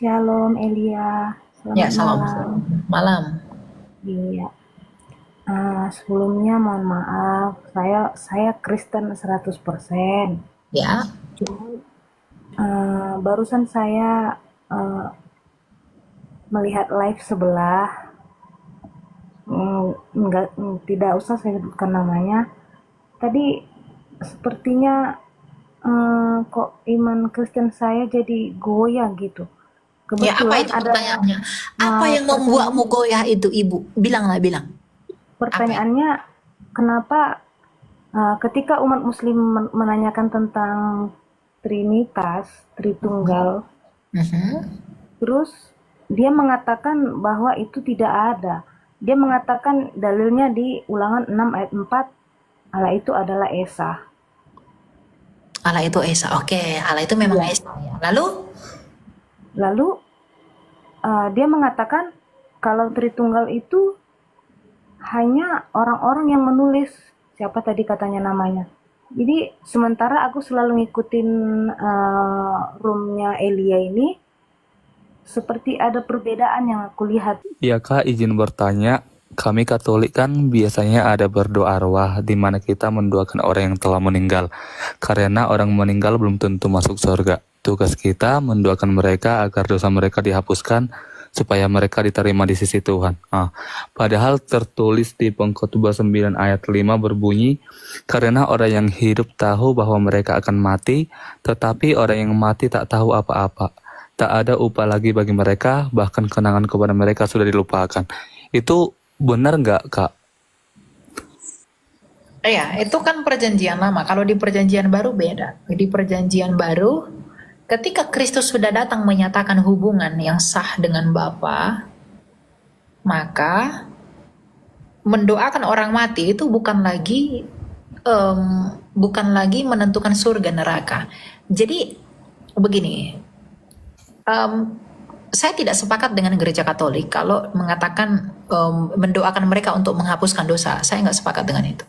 Shalom Elia, Ya, selamat salam. malam. Malam. Iya, sebelumnya mohon maaf, saya Kristen 100%. Ya, Cuma barusan saya eh, melihat live sebelah, tidak usah saya sebutkan namanya. Tadi sepertinya kok iman Kristen saya jadi goyah gitu. ya apa Kebetulan itu ada pertanyaannya? Apa yang membuatmu pertanyaan goyah itu, Ibu? Bilanglah, bilang. Apa itu? pertanyaannya kenapa ketika umat muslim menanyakan tentang Trinitas, Tritunggal, Mhm. terus dia mengatakan bahwa itu tidak ada. Dia mengatakan dalilnya di Ulangan 6 ayat 4, Allah itu adalah Esa. Allah itu Esa. Oke, Allah itu memang Iya. Esa ya. Lalu, Lalu dia mengatakan kalau Tritunggal itu hanya orang-orang yang menulis, siapa tadi katanya namanya. Jadi sementara aku selalu ngikutin roomnya Elia ini, seperti ada perbedaan yang aku lihat. Ya Kak, izin bertanya. Kami Katolik kan biasanya ada berdoa arwah di mana kita mendoakan orang yang telah meninggal. Karena orang meninggal belum tentu masuk surga. Tugas kita mendoakan mereka agar dosa mereka dihapuskan supaya mereka diterima di sisi Tuhan. Padahal tertulis di Pengkhotbah 9 ayat 5 berbunyi, karena orang yang hidup tahu bahwa mereka akan mati, tetapi orang yang mati tak tahu apa-apa. Tak ada upah lagi bagi mereka, bahkan kenangan kepada mereka sudah dilupakan. Itu benar nggak, Kak? ya itu kan perjanjian lama. Kalau di perjanjian baru beda. Di perjanjian baru, ketika Kristus sudah datang menyatakan hubungan yang sah dengan Bapa, maka mendoakan orang mati itu bukan lagi menentukan surga neraka. Jadi begini, um, saya tidak sepakat dengan gereja Katolik kalau mengatakan mendoakan mereka untuk menghapuskan dosa. Saya nggak sepakat dengan itu.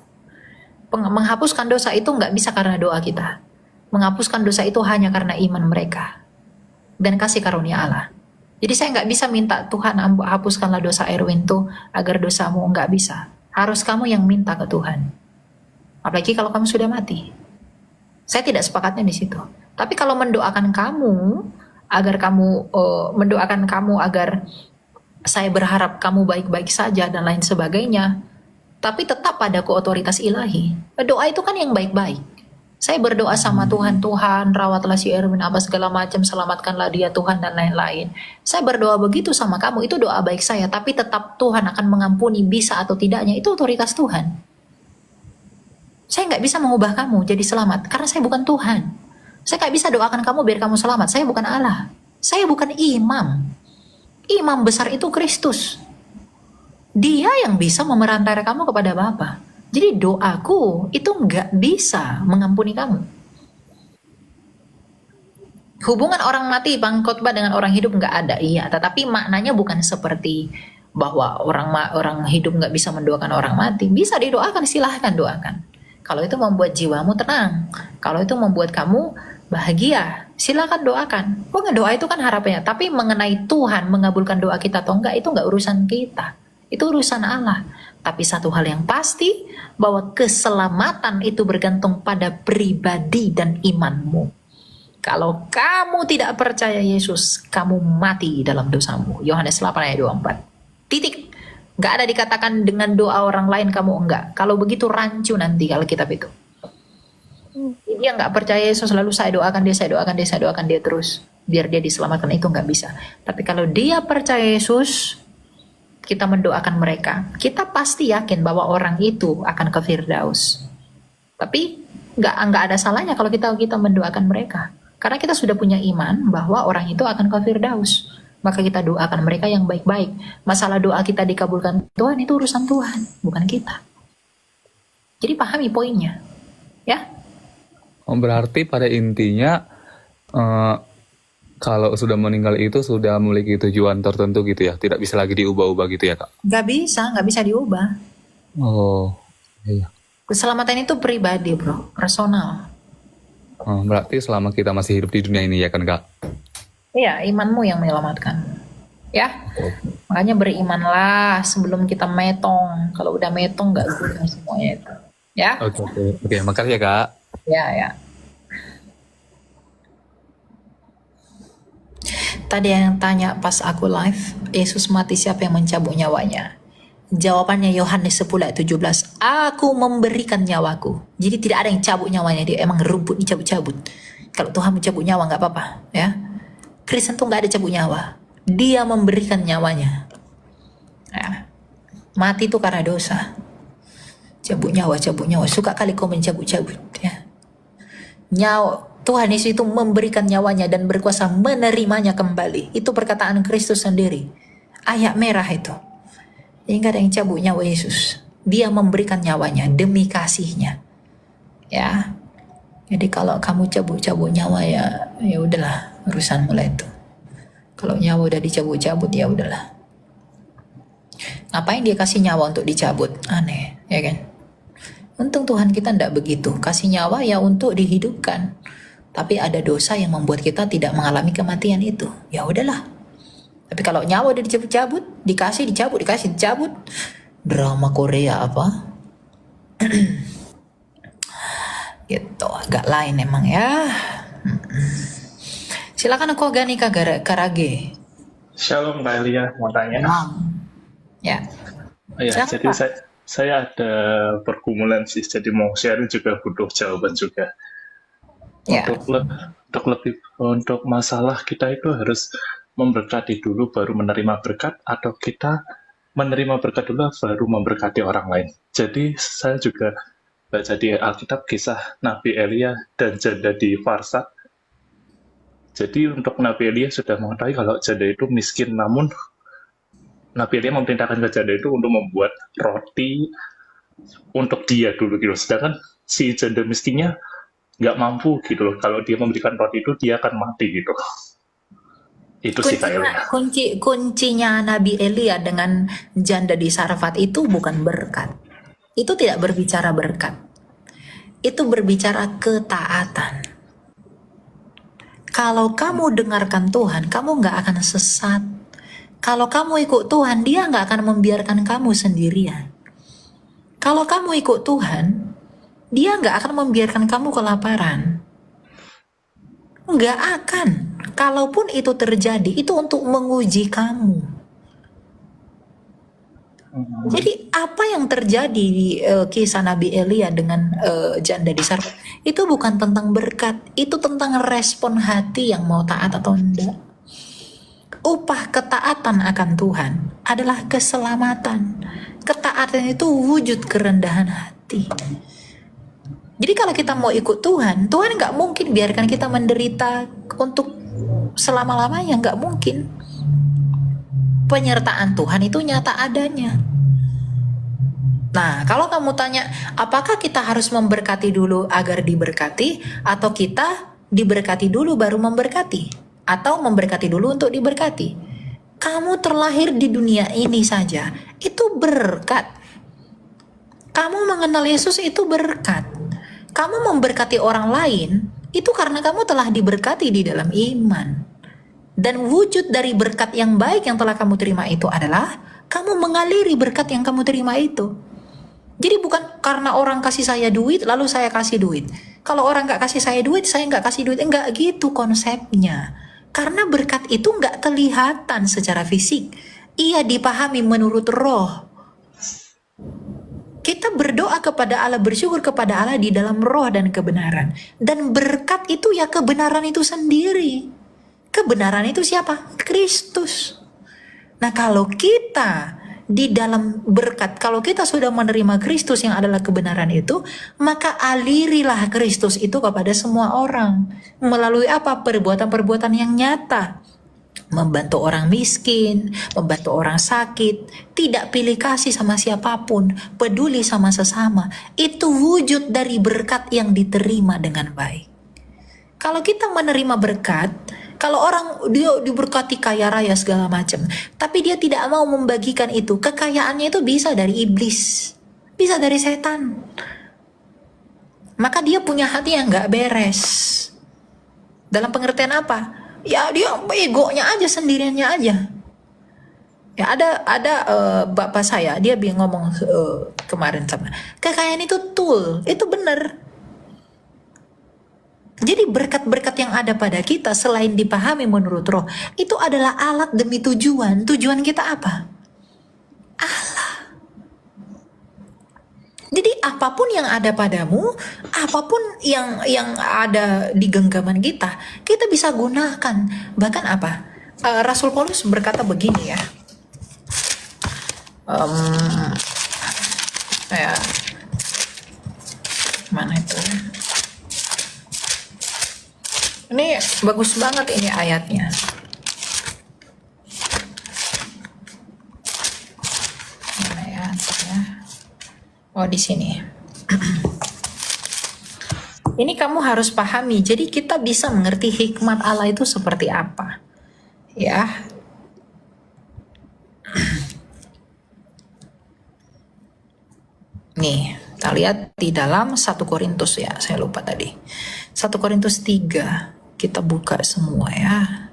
Menghapuskan dosa itu nggak bisa karena doa kita. Menghapuskan dosa itu hanya karena iman mereka dan kasih karunia Allah. Jadi saya nggak bisa minta Tuhan hapuskanlah dosa Erwin tuh agar dosamu, nggak bisa. Harus kamu yang minta ke Tuhan. Apalagi kalau kamu sudah mati. Saya tidak sepakatnya di situ. Tapi kalau mendoakan kamu agar mendoakan kamu agar saya berharap kamu baik-baik saja dan lain sebagainya, tapi tetap pada otoritas ilahi. Doa itu kan yang baik-baik. Saya berdoa sama Tuhan, Tuhan rawatlah si Erwin apa segala macam, selamatkanlah dia Tuhan dan lain-lain. Saya berdoa begitu sama kamu, itu doa baik saya, tapi tetap Tuhan akan mengampuni bisa atau tidaknya, itu otoritas Tuhan. Saya nggak bisa mengubah kamu jadi selamat, karena saya bukan Tuhan. Saya nggak bisa doakan kamu biar kamu selamat, saya bukan Allah. Saya bukan imam. Imam besar itu Kristus. Dia yang bisa memerantara kamu kepada Bapa. Jadi doaku itu nggak bisa mengampuni kamu. Hubungan orang mati pengkhotbah dengan orang hidup nggak ada, iya. Tetapi maknanya bukan seperti bahwa orang hidup nggak bisa mendoakan orang mati. Bisa didoakan, silahkan doakan. Kalau itu membuat jiwamu tenang, kalau itu membuat kamu bahagia, silakan doakan. Pokoknya doa itu kan harapannya. Tapi mengenai Tuhan mengabulkan doa kita atau enggak, itu enggak urusan kita. Itu urusan Allah. Tapi satu hal yang pasti, bahwa keselamatan itu bergantung pada pribadi dan imanmu. Kalau kamu tidak percaya Yesus, kamu mati dalam dosamu. Yohanes 8 ayat 24. Titik. Gak ada dikatakan dengan doa orang lain kamu enggak. Kalau begitu rancu nanti kalau kitab itu. Dia nggak percaya Yesus, lalu saya doakan dia, saya doakan dia, saya doakan dia terus. Biar dia diselamatkan, itu nggak bisa. Tapi kalau dia percaya Yesus, kita mendoakan mereka, kita pasti yakin bahwa orang itu akan ke Firdaus. Tapi nggak ada salahnya kalau kita mendoakan mereka, karena kita sudah punya iman bahwa orang itu akan ke Firdaus. Maka kita doakan mereka yang baik-baik. Masalah doa kita dikabulkan Tuhan itu urusan Tuhan, bukan kita. Jadi pahami poinnya, ya. Berarti pada intinya eh, kalau sudah meninggal itu sudah memiliki tujuan tertentu gitu ya, tidak bisa lagi diubah-ubah gitu ya, Kak? Nggak bisa diubah. Oh, iya. Keselamatan itu pribadi, bro, personal. Berarti selama kita masih hidup di dunia ini ya kan, Kak? Iya, imanmu yang menyelamatkan. Ya, makanya berimanlah sebelum kita metong. Kalau udah metong nggak guna semuanya itu. Ya, Oke, oke. Oke, makasih ya, Kak. ya, ya. Tadi yang tanya pas aku live, Yesus mati siapa yang mencabut nyawanya? Jawabannya Yohanes 10 ayat 17, aku memberikan nyawaku. Jadi tidak ada yang cabut nyawanya, dia emang rumput dicabut-cabut. Kalau Tuhan mencabut nyawa nggak apa-apa, ya. Kristen tuh nggak ada cabut nyawa. Dia memberikan nyawanya. Ya. Mati itu karena dosa. Cabut nyawa, cabut nyawa. Suka kali kau mencabut-cabut, ya. Nyawa Tuhan Yesus itu memberikan nyawanya dan berkuasa menerimanya kembali. Itu perkataan Kristus sendiri. Ayat merah itu. Jadi nggak ada yang cabut nyawa Yesus. Dia memberikan nyawanya demi kasihnya. Ya. Jadi kalau kamu cabut-cabut nyawa ya udahlah, urusan mulai itu. Kalau nyawa udah dicabut-cabut ya udahlah. Ngapain dia kasih nyawa untuk dicabut? Aneh, ya kan? Untung Tuhan kita tidak begitu. Kasih nyawa ya untuk dihidupkan. Tapi ada dosa yang membuat kita tidak mengalami kematian itu. Ya udahlah. Tapi kalau nyawa udah dicabut-cabut, dikasih dicabut. Drama Korea apa? Gitu, agak lain emang ya. Silakan aku Gani Karage. Shalom Kak Elia, mau tanya. Ya. Ya, Silakan, jadi Pak. saya ada pergumulan sih, jadi mau sharing juga butuh jawaban juga. Ya. Untuk masalah kita itu harus memberkati dulu baru menerima berkat, atau kita menerima berkat dulu baru memberkati orang lain. Jadi saya juga baca di Alkitab kisah Nabi Elia dan janda di Farsat. Jadi untuk Nabi Elia sudah mengetahui kalau janda itu miskin, namun Nabi Elia memerintahkan ke janda itu untuk membuat roti untuk dia dulu gitu. Sedangkan si janda miskinnya nggak mampu gitu loh. Kalau dia memberikan roti itu, dia akan mati gitu. Itu sih Kak Elia. Kuncinya Nabi Elia dengan janda di Sarfat itu bukan berkat. Itu tidak berbicara berkat. Itu berbicara ketaatan. Kalau kamu dengarkan Tuhan, kamu nggak akan sesat. Kalau kamu ikut Tuhan, dia nggak akan membiarkan kamu sendirian. Kalau kamu ikut Tuhan, dia nggak akan membiarkan kamu kelaparan. Nggak akan. Kalaupun itu terjadi, itu untuk menguji kamu. Jadi apa yang terjadi di kisah Nabi Elia dengan janda di Sarfat itu bukan tentang berkat, itu tentang respon hati yang mau taat atau enggak. Upah ketaatan akan Tuhan adalah keselamatan. Ketaatan itu wujud kerendahan hati. Jadi kalau kita mau ikut Tuhan, Tuhan nggak mungkin biarkan kita menderita untuk selama-lamanya, nggak mungkin. Penyertaan Tuhan itu nyata adanya. Nah, kalau kamu tanya, apakah kita harus memberkati dulu agar diberkati, atau kita diberkati dulu baru memberkati, atau memberkati dulu untuk diberkati? Kamu terlahir di dunia ini saja, itu berkat. Kamu mengenal Yesus itu berkat. Kamu memberkati orang lain, itu karena kamu telah diberkati di dalam iman. Dan wujud dari berkat yang baik yang telah kamu terima itu adalah kamu mengaliri berkat yang kamu terima itu. Jadi bukan karena orang kasih saya duit lalu saya kasih duit. Kalau orang nggak kasih saya duit, saya nggak kasih duit. Enggak gitu konsepnya. Karena berkat itu nggak kelihatan secara fisik. Ia dipahami menurut roh. Kita berdoa kepada Allah, bersyukur kepada Allah di dalam roh dan kebenaran. Dan berkat itu ya kebenaran itu sendiri. Kebenaran itu siapa? Kristus. Nah, kalau kita di dalam berkat, kalau kita sudah menerima Kristus yang adalah kebenaran itu, maka alirilah Kristus itu kepada semua orang. Melalui apa? Perbuatan-perbuatan yang nyata. Membantu orang miskin, membantu orang sakit, tidak pilih kasih sama siapapun, peduli sama sesama. Itu wujud dari berkat yang diterima dengan baik. Kalau kita menerima berkat, kalau orang dia diberkati kaya raya segala macam, tapi dia tidak mau membagikan itu, kekayaannya itu bisa dari iblis, bisa dari setan. Maka dia punya hati yang gak beres. Dalam pengertian apa? Ya dia egonya aja, sendiriannya aja. Ya ada bapak saya, dia ngomong kemarin sama, kekayaan itu tool, itu benar. Jadi berkat-berkat yang ada pada kita selain dipahami menurut roh, itu adalah alat demi tujuan. Tujuan kita apa? Jadi apapun yang ada padamu, apapun yang ada di genggaman kita, kita bisa gunakan. Bahkan apa? Rasul Paulus berkata begini ya. Saya mana itu? Ini bagus banget ini ayatnya. Mana ya? Oh, di sini. Ini kamu harus pahami. Jadi kita bisa mengerti hikmat Allah itu seperti apa. Ya. Nih, kita lihat di dalam 1 Korintus ya. Saya lupa tadi. 1 Korintus 3. Kita buka semua ya.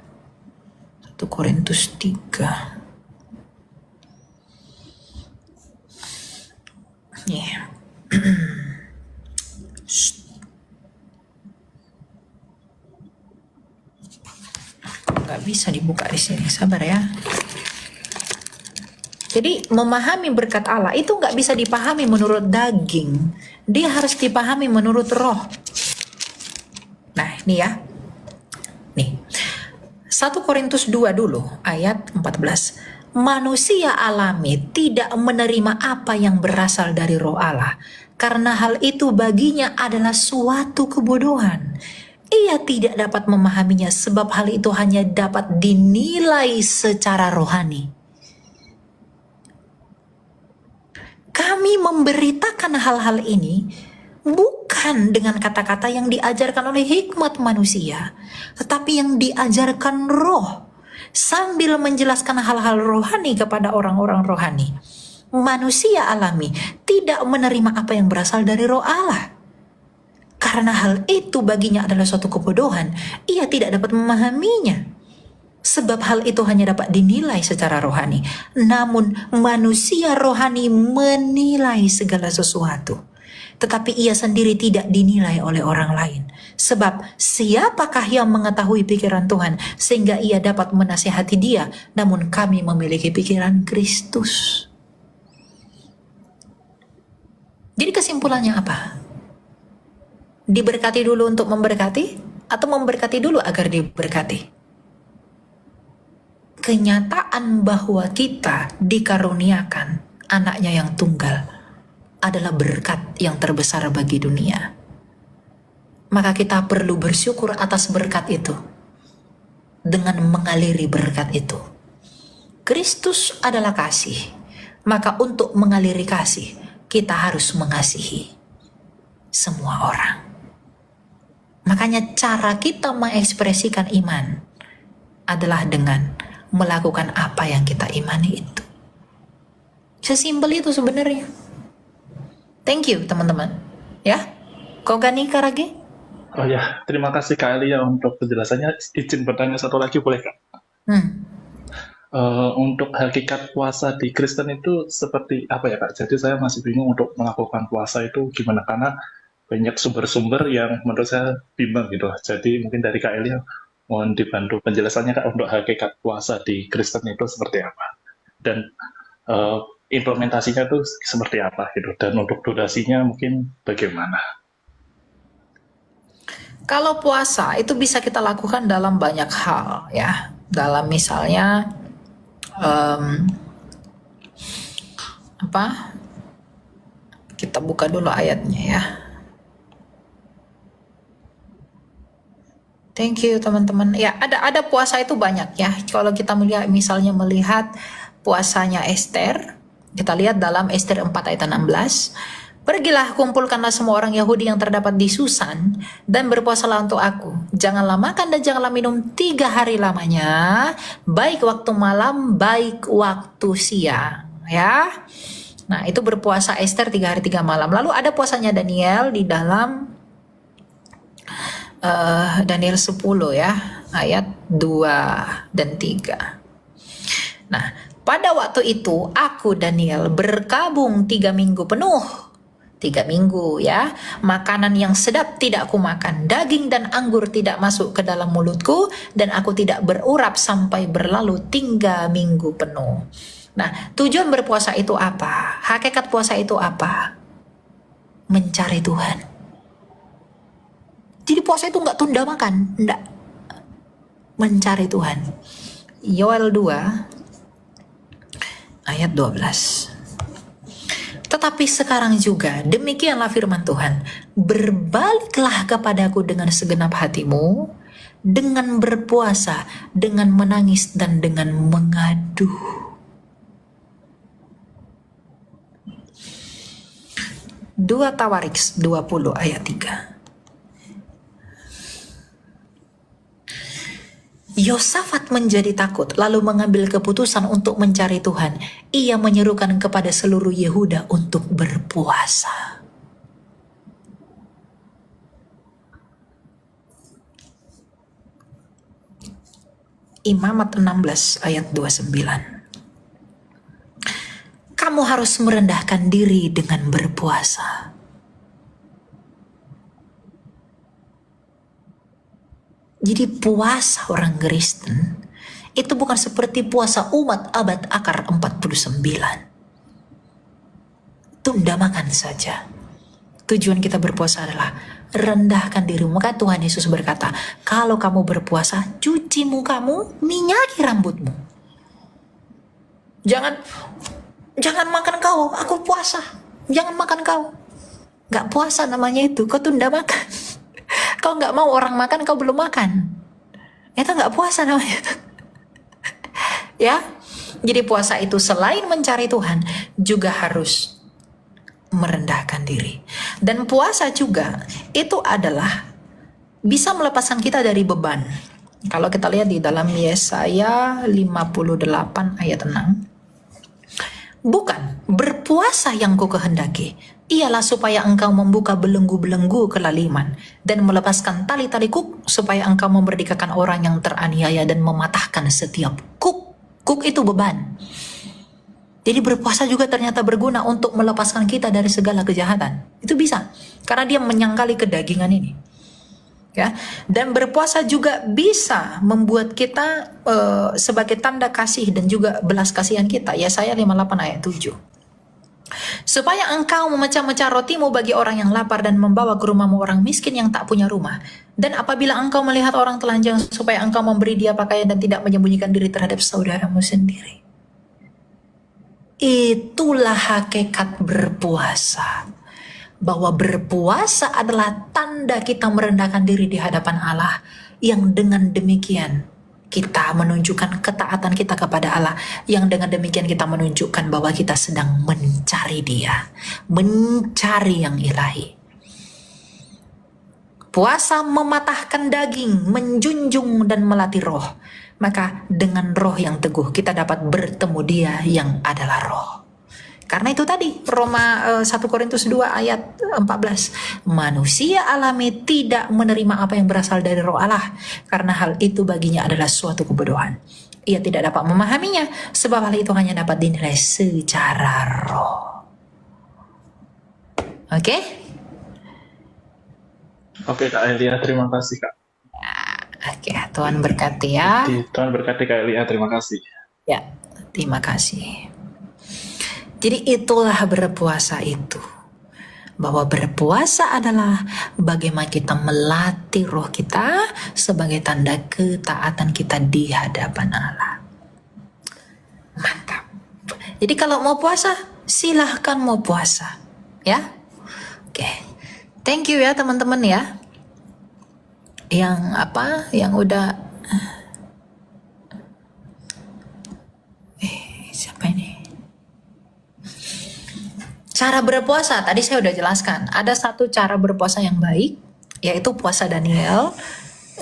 1 Korintus 3. Nih. Nggak bisa dibuka di sini, sabar ya. Jadi memahami berkat Allah itu nggak bisa dipahami menurut daging, dia harus dipahami menurut roh. Nah ini ya, nih 1 Korintus 2 dulu ayat 14. Manusia alami tidak menerima apa yang berasal dari roh Allah, karena hal itu baginya adalah suatu kebodohan. Ia tidak dapat memahaminya sebab hal itu hanya dapat dinilai secara rohani. Kami memberitakan hal-hal ini bukan dengan kata-kata yang diajarkan oleh hikmat manusia, tetapi yang diajarkan roh, sambil menjelaskan hal-hal rohani kepada orang-orang rohani. Manusia alami tidak menerima apa yang berasal dari roh Allah, karena hal itu baginya adalah suatu kebodohan. Ia tidak dapat memahaminya, sebab hal itu hanya dapat dinilai secara rohani. Namun manusia rohani menilai segala sesuatu, tetapi ia sendiri tidak dinilai oleh orang lain. Sebab siapakah yang mengetahui pikiran Tuhan sehingga ia dapat menasihati dia? Namun kami memiliki pikiran Kristus. Jadi kesimpulannya apa? Diberkati dulu untuk memberkati, atau memberkati dulu agar diberkati? Kenyataan bahwa kita dikaruniakan anaknya yang tunggal adalah berkat yang terbesar bagi dunia. Maka kita perlu bersyukur atas berkat itu dengan mengaliri berkat itu. Kristus adalah kasih, maka untuk mengaliri kasih kita harus mengasihi semua orang. Makanya cara kita mengekspresikan iman adalah dengan melakukan apa yang kita imani itu. Sesimpel itu sebenarnya. Thank you teman-teman. Ya, kau gani Karage? Oh ya, terima kasih Kak Elia untuk penjelasannya. Izin bertanya satu lagi boleh Kak? Untuk hakikat puasa di Kristen itu seperti apa ya Kak? Jadi saya masih bingung untuk melakukan puasa itu gimana, karena banyak sumber-sumber yang menurut saya bimbang gitu. Jadi mungkin dari Kak Elia mohon dibantu penjelasannya Kak untuk hakikat puasa di Kristen itu seperti apa, dan implementasinya itu seperti apa gitu, dan untuk durasinya mungkin bagaimana. Kalau puasa itu bisa kita lakukan dalam banyak hal ya. Dalam misalnya apa? Kita buka dulu ayatnya ya. Thank you teman-teman. Ya, ada puasa itu banyak ya. Kalau kita melihat puasanya Esther, kita lihat dalam Esther 4 ayat 16. Pergilah, kumpulkanlah semua orang Yahudi yang terdapat di Susan dan berpuasalah untuk aku. Janganlah makan dan janganlah minum 3 hari lamanya, baik waktu malam, baik waktu siang. Ya. Nah, itu berpuasa Esther 3 hari 3 malam. Lalu ada puasanya Daniel di dalam Daniel 10 ya. ayat 2 dan 3. Nah, pada waktu itu aku Daniel berkabung 3 minggu penuh. 3 minggu ya. Makanan yang sedap tidak kumakan, daging dan anggur tidak masuk ke dalam mulutku, dan aku tidak berurap sampai berlalu 3 minggu penuh. Nah, tujuan berpuasa itu apa? Hakikat puasa itu apa? Mencari Tuhan. Jadi puasa itu nggak tunda makan, enggak. Mencari Tuhan. Yoel 2 ayat 12. Tetapi sekarang juga demikianlah firman Tuhan, berbaliklah kepadaku dengan segenap hatimu, dengan berpuasa, dengan menangis, dan dengan mengadu. Dua Tawarik 20 ayat 3. Yosafat menjadi takut, lalu mengambil keputusan untuk mencari Tuhan. Ia menyerukan kepada seluruh Yehuda untuk berpuasa. Imamat 16 ayat 29. Kamu harus merendahkan diri dengan berpuasa. Jadi puasa orang Kristen itu bukan seperti puasa umat abad akar 49. Tunda makan saja. Tujuan kita berpuasa adalah rendahkan dirimu. Maka Tuhan Yesus berkata, kalau kamu berpuasa, cuci mukamu, minyaki rambutmu. Jangan makan kau, aku puasa. Jangan makan kau. Gak puasa namanya itu, kau tunda makan. Kau nggak mau orang makan, kau belum makan. Itu nggak puasa namanya. Ya, jadi puasa itu selain mencari Tuhan, juga harus merendahkan diri. Dan puasa juga itu adalah bisa melepaskan kita dari beban. Kalau kita lihat di dalam Yesaya 58 ayat 6. Bukan berpuasa yang ku kehendaki, ialah supaya engkau membuka belenggu-belenggu kelaliman dan melepaskan tali-tali kuk, supaya engkau memerdekakan orang yang teraniaya dan mematahkan setiap kuk. Kuk itu beban. Jadi berpuasa juga ternyata berguna untuk melepaskan kita dari segala kejahatan. Itu bisa, karena dia menyangkali kedagingan ini. Ya, dan berpuasa juga bisa membuat kita sebagai tanda kasih dan juga belas kasihan kita. Yesaya 58 ayat 7. Supaya engkau memecah-mecah rotimu bagi orang yang lapar dan membawa ke rumahmu orang miskin yang tak punya rumah. Dan apabila engkau melihat orang telanjang, supaya engkau memberi dia pakaian dan tidak menyembunyikan diri terhadap saudaramu sendiri. Itulah hakikat berpuasa. Bahwa berpuasa adalah tanda kita merendahkan diri di hadapan Allah, yang dengan demikian kita menunjukkan ketaatan kita kepada Allah, yang dengan demikian kita menunjukkan bahwa kita sedang mencari Dia, mencari yang ilahi. Puasa mematahkan daging, menjunjung dan melatih roh. Maka dengan roh yang teguh kita dapat bertemu Dia yang adalah roh. Karena itu tadi Roma 1 Korintus 2 ayat 14. Manusia alami tidak menerima apa yang berasal dari roh Allah, karena hal itu baginya adalah suatu kebodohan. Ia tidak dapat memahaminya, sebab hal itu hanya dapat dinilai secara roh. Oke? Oke Kak Elia, terima kasih Kak. Oke, Tuhan berkati ya. Tuhan berkati Kak Elia, terima kasih. Ya, terima kasih. Jadi itulah berpuasa itu. Bahwa berpuasa adalah bagaimana kita melatih roh kita sebagai tanda ketaatan kita di hadapan Allah. Mantap. Jadi kalau mau puasa, silahkan mau puasa. Ya. Oke. Thank you ya teman-teman ya. Yang udah siapa ini? Cara berpuasa, tadi saya udah jelaskan. Ada satu cara berpuasa yang baik, yaitu puasa Daniel.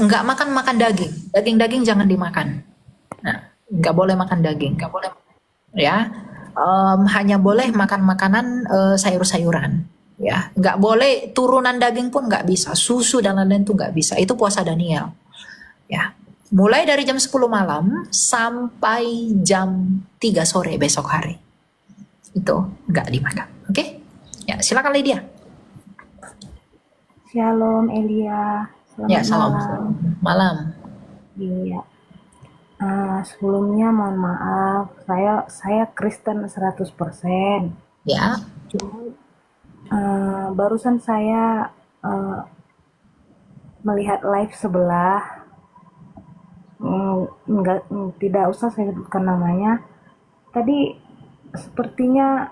Nggak makan daging. Daging-daging jangan dimakan. Nah, nggak boleh makan daging. Nggak boleh. Ya, hanya boleh makan makanan sayur-sayuran. Ya, nggak boleh turunan daging pun nggak bisa. Susu dan lain-lain tuh nggak bisa. Itu puasa Daniel. Ya, Mulai dari jam 10 malam sampai jam 3 sore besok hari. Itu nggak dimakan. Oke? Ya, silakan Lydia. Shalom Elia, Ya, selamat salam. malam. Malam. Iya. Sebelumnya mohon maaf, saya Kristen 100%. Ya. Barusan saya melihat live sebelah, tidak usah saya sebutkan namanya. Tadi sepertinya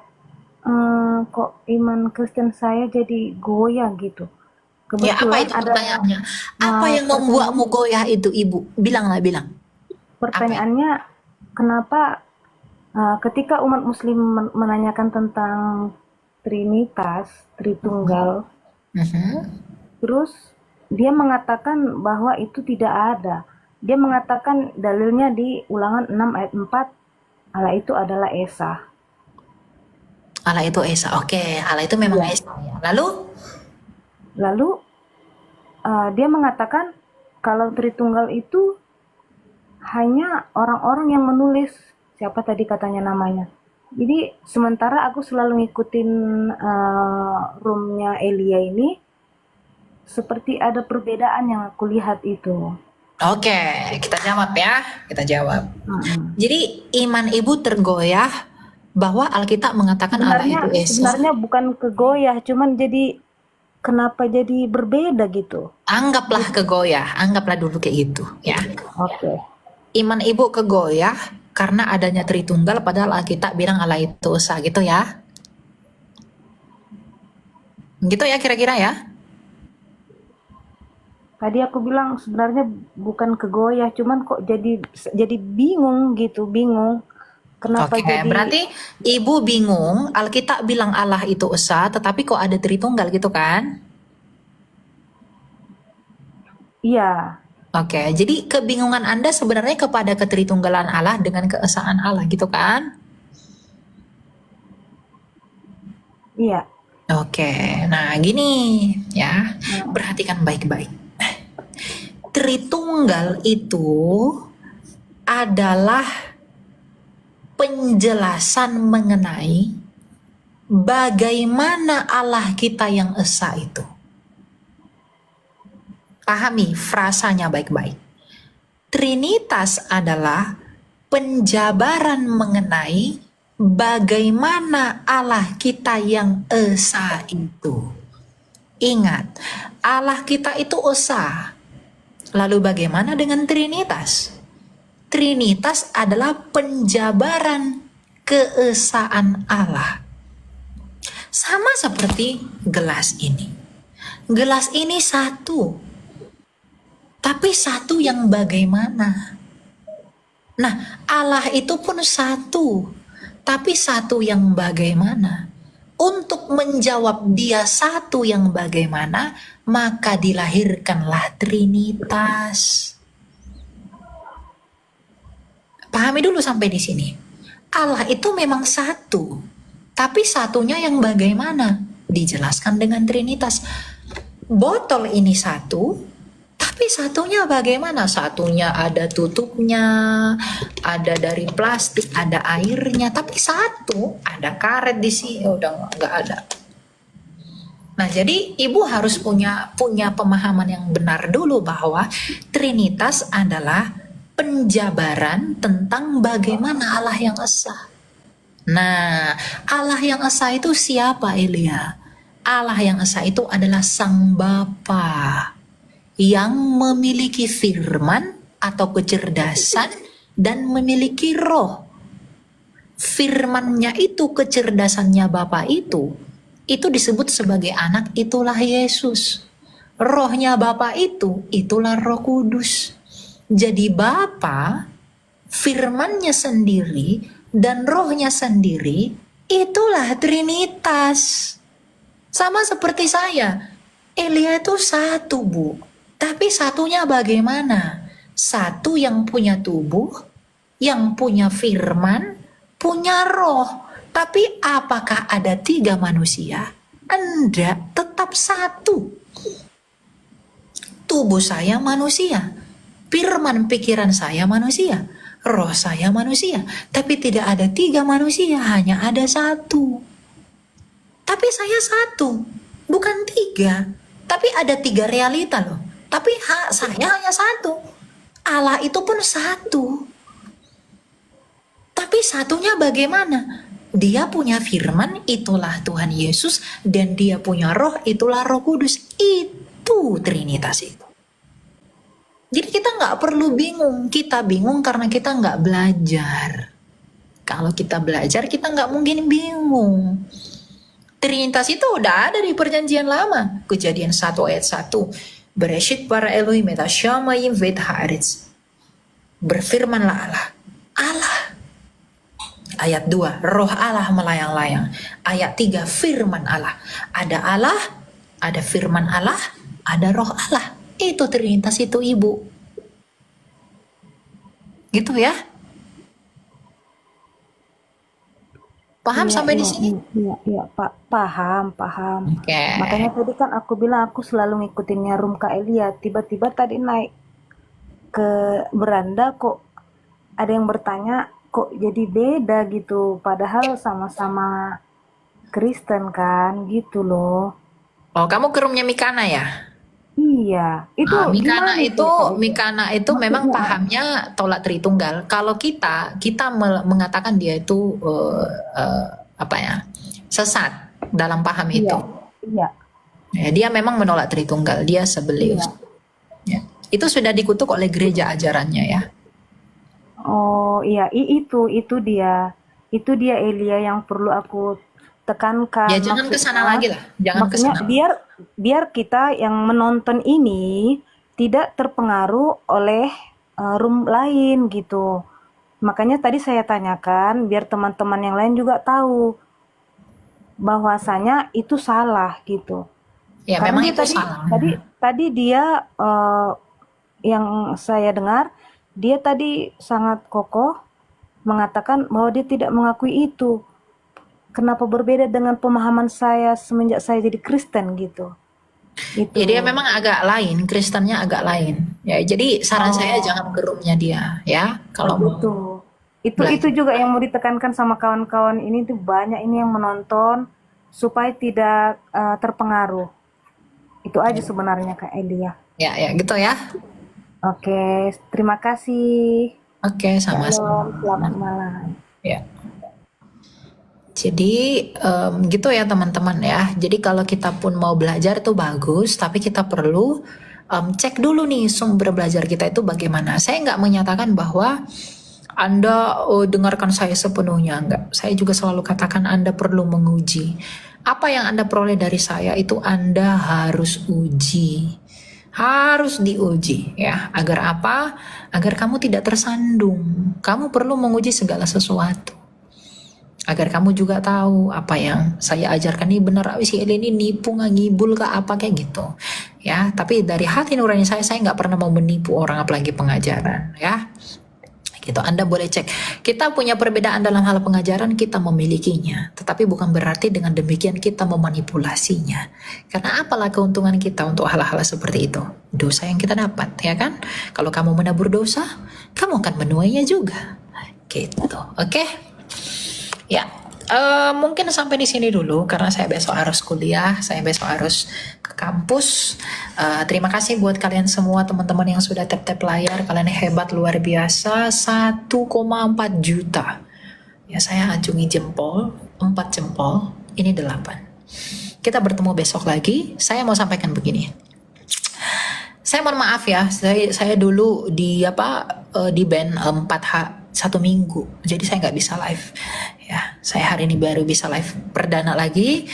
kok iman Kristen saya jadi goyah gitu. Ya, apa Kebetulan itu ada pertanyaannya? Apa yang membuatmu goyah itu, Ibu? Bilanglah, bilang. pertanyaannya, kenapa ketika umat Muslim menanyakan tentang Trinitas, Tritunggal, terus dia mengatakan bahwa itu tidak ada. Dia mengatakan dalilnya di Ulangan 6 ayat 4, Allah itu adalah Esa. Allah itu Esa. Oke, Allah itu memang Esa. Ya. Lalu Dia mengatakan kalau Tritunggal itu hanya orang-orang yang menulis, siapa tadi katanya namanya. Jadi sementara aku selalu ngikutin roomnya Elia ini, seperti ada perbedaan yang aku lihat itu. Oke, kita jawab ya. Kita jawab. Jadi iman Ibu tergoyah bahwa Alkitab mengatakan Allah itu Esa. Sebenarnya bukan kegoyah, cuman jadi kenapa jadi berbeda gitu. Anggaplah kegoyah, anggaplah dulu kayak gitu ya. Oke. Iman Ibu kegoyah karena adanya Tritunggal padahal Alkitab bilang Allah itu Esa gitu ya. Gitu ya kira-kira ya. Tadi aku bilang sebenarnya bukan kegoyah, cuman kok jadi bingung gitu, bingung. Kenapa Oke, jadi berarti Ibu bingung, Alkitab bilang Allah itu Esa, tetapi kok ada Tritunggal gitu kan? Iya. Oke, jadi kebingungan Anda sebenarnya kepada ketritunggalan Allah dengan keesaan Allah gitu kan? Iya. Oke, nah gini ya, perhatikan baik-baik. Tritunggal itu adalah penjelasan mengenai bagaimana Allah kita yang Esa itu. Pahami frasanya baik-baik. Trinitas adalah penjabaran mengenai bagaimana Allah kita yang Esa itu. Ingat, Allah kita itu Esa. Lalu bagaimana dengan Trinitas? Trinitas adalah penjabaran keesaan Allah. Sama seperti gelas ini. Gelas ini satu, tapi satu yang bagaimana? Nah, Allah itu pun satu, tapi satu yang bagaimana? Untuk menjawab dia satu yang bagaimana, maka dilahirkanlah Trinitas. Pahami dulu sampai di sini. Allah itu memang satu, tapi satunya yang bagaimana? Dijelaskan dengan Trinitas. Botol ini satu, tapi satunya bagaimana? Satunya ada tutupnya, ada dari plastik, ada airnya, tapi satu ada karet di sini, udah nggak ada. Nah, jadi Ibu harus punya pemahaman yang benar dulu bahwa Trinitas adalah penjabaran tentang bagaimana Allah yang Esa. Nah, Allah yang Esa itu siapa, Elia? Allah yang Esa itu adalah Sang Bapa yang memiliki firman atau kecerdasan dan memiliki roh. Firmannya itu, kecerdasannya Bapa itu disebut sebagai anak, itulah Yesus. Rohnya Bapa itu, itulah Roh Kudus. Jadi Bapa, firmannya sendiri dan rohnya sendiri, itulah Trinitas. Sama seperti saya, Elia itu satu, Bu. Tapi satunya bagaimana? Satu yang punya tubuh, yang punya firman, punya roh. Tapi apakah ada 3 manusia? Enggak, tetap satu. Tubuh saya manusia, firman pikiran saya manusia, roh saya manusia, tapi tidak ada 3 manusia, hanya ada 1. Tapi saya 1, bukan 3. Tapi ada 3 realita loh. Tapi saya hanya 1. Allah itu pun 1. Tapi satunya bagaimana? Dia punya firman, itulah Tuhan Yesus, dan dia punya roh, itulah Roh Kudus. Itu Trinitas itu. Jadi kita nggak perlu bingung. Kita bingung karena kita nggak belajar. Kalau kita belajar, kita nggak mungkin bingung. Trinitas itu udah ada di Perjanjian Lama. Kejadian 1 ayat 1. Bereshit bara Elohim et hashamayim v'et haaretz. Berfirmanlah Allah. Allah. Ayat 2, roh Allah melayang-layang. Ayat 3, firman Allah. Ada Allah, ada firman Allah, ada roh Allah. Itu Trinitas itu, Ibu. Gitu ya. Paham sampai di sini? Iya, Pak. Paham. Oke. Makanya tadi kan aku bilang aku selalu ngikutinnya Rum Kak Elia. Tiba-tiba tadi naik ke beranda kok ada yang bertanya kok jadi beda gitu. Padahal sama-sama Kristen kan gitu loh. Oh, kamu ke roomnya Mikana ya? Iya. Itu Mikana gimana itu Kak Elia? Mikana itu memang Maksudnya pahamnya tolak Tritunggal. Kalau kita mengatakan dia itu apa ya? Sesat dalam paham itu. Iya. Ya, dia memang menolak Tritunggal, dia sebelius. Iya. Ya. Itu sudah dikutuk oleh gereja ajarannya ya. Oh iya, itu dia. Itu dia Elia yang perlu aku tekankan. Ya jangan ke sana Maksudnya, lagi lah, jangan ke maksudnya sana. biar kita yang menonton ini tidak terpengaruh oleh room lain gitu. Makanya tadi saya tanyakan biar teman-teman yang lain juga tahu bahwasanya itu salah gitu. Ya Karena memang dia itu tadi salah. tadi dia yang saya dengar dia tadi sangat kokoh mengatakan bahwa dia tidak mengakui itu. Kenapa berbeda dengan pemahaman saya semenjak saya jadi Kristen gitu. Itu. Ya dia memang agak lain, Kristennya agak lain. Ya jadi saran saya jangan ke roomnya dia ya. Kalau mau Gitu. belajar. Itu juga yang mau ditekankan sama kawan-kawan ini tuh banyak ini yang menonton supaya tidak terpengaruh. Itu aja sebenarnya Kak Elia. Ya gitu ya. Oke, terima kasih. Oke, sama-sama. Shalom, selamat malam. Ya. Jadi gitu ya teman-teman ya. Jadi kalau kita pun mau belajar tuh bagus, tapi kita perlu cek dulu nih sumber belajar kita itu bagaimana. Saya nggak menyatakan bahwa Anda dengarkan saya sepenuhnya, enggak. Saya juga selalu katakan Anda perlu menguji. Apa yang Anda peroleh dari saya itu Anda harus uji. Harus diuji ya. Agar apa? Agar kamu tidak tersandung. Kamu perlu menguji segala sesuatu. Agar kamu juga tahu apa yang saya ajarkan ini benar, si Eli ini nipu nggak ngibul kah apa kayak gitu ya. Tapi dari hati nurani saya nggak pernah mau menipu orang apalagi pengajaran ya gitu. Anda boleh cek, kita punya perbedaan dalam hal pengajaran, kita memilikinya, tetapi bukan berarti dengan demikian kita memanipulasinya. Karena apalah keuntungan kita untuk hal-hal seperti itu? Dosa yang kita dapat ya kan. Kalau kamu menabur dosa, kamu akan menuainya juga gitu. Oke? Ya, mungkin sampai di sini dulu karena saya besok harus kuliah, saya besok harus ke kampus. Terima kasih buat kalian semua teman-teman yang sudah tap-tap layar, kalian hebat luar biasa. 1,4 juta. Ya saya acungi jempol, 4 jempol, ini 8. Kita bertemu besok lagi. Saya mau sampaikan begini. Saya mohon maaf ya, saya dulu di band 1 minggu, jadi saya nggak bisa live. Ya, saya hari ini baru bisa live perdana lagi.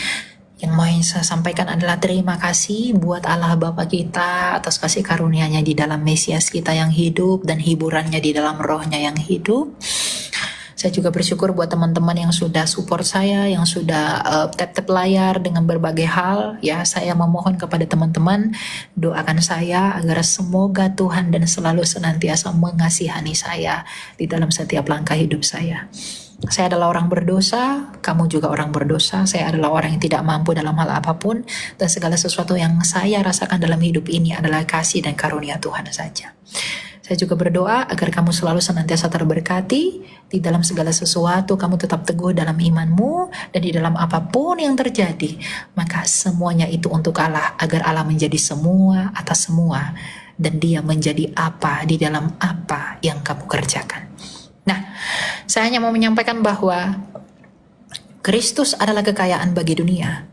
Yang mau saya sampaikan adalah terima kasih buat Allah Bapa kita atas kasih karunia-Nya di dalam Mesias kita yang hidup dan hiburannya di dalam rohnya yang hidup. Saya juga bersyukur buat teman-teman yang sudah support saya, yang sudah tap-tap layar dengan berbagai hal. Ya, saya memohon kepada teman-teman, doakan saya agar semoga Tuhan dan selalu senantiasa mengasihani saya di dalam setiap langkah hidup saya. Saya adalah orang berdosa, kamu juga orang berdosa. Saya adalah orang yang tidak mampu dalam hal apapun, dan segala sesuatu yang saya rasakan dalam hidup ini adalah kasih dan karunia Tuhan saja. Saya juga berdoa agar kamu selalu senantiasa terberkati di dalam segala sesuatu, kamu tetap teguh dalam imanmu, dan di dalam apapun yang terjadi, maka semuanya itu untuk Allah, agar Allah menjadi semua atas semua, dan dia menjadi apa di dalam apa yang kamu kerjakan. Nah, saya hanya mau menyampaikan bahwa Kristus adalah kekayaan bagi dunia,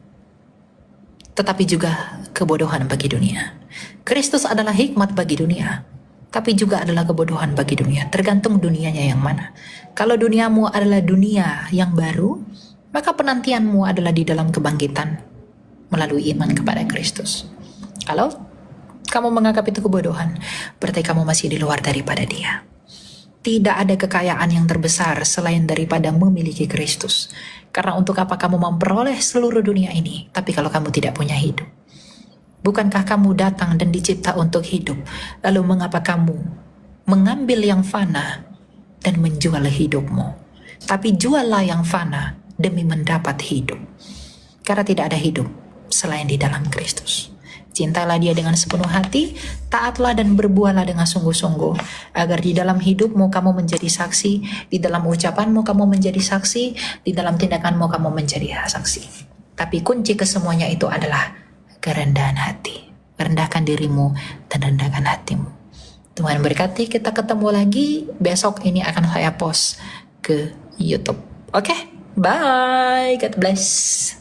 tetapi juga kebodohan bagi dunia. Kristus adalah hikmat bagi dunia, tapi juga adalah kebodohan bagi dunia. Tergantung dunianya yang mana. Kalau duniamu adalah dunia yang baru, maka penantianmu adalah di dalam kebangkitan melalui iman kepada Kristus. Kalau kamu menganggap itu kebodohan, berarti kamu masih di luar daripada dia. Tidak ada kekayaan yang terbesar selain daripada memiliki Kristus. Karena untuk apa kamu memperoleh seluruh dunia ini, tapi kalau kamu tidak punya hidup? Bukankah kamu datang dan dicipta untuk hidup? Lalu mengapa kamu mengambil yang fana dan menjual hidupmu? Tapi juallah yang fana demi mendapat hidup. Karena tidak ada hidup selain di dalam Kristus. Cintailah dia dengan sepenuh hati, taatlah dan berbuahlah dengan sungguh-sungguh, agar di dalam hidupmu kamu menjadi saksi, di dalam ucapanmu kamu menjadi saksi, di dalam tindakanmu kamu menjadi saksi. Tapi kunci kesemuanya itu adalah kerendahan hati. Rendahkan dirimu dan rendahkan hatimu. Tuhan berkati, kita ketemu lagi besok. Ini akan saya post ke YouTube. Oke, bye, God bless.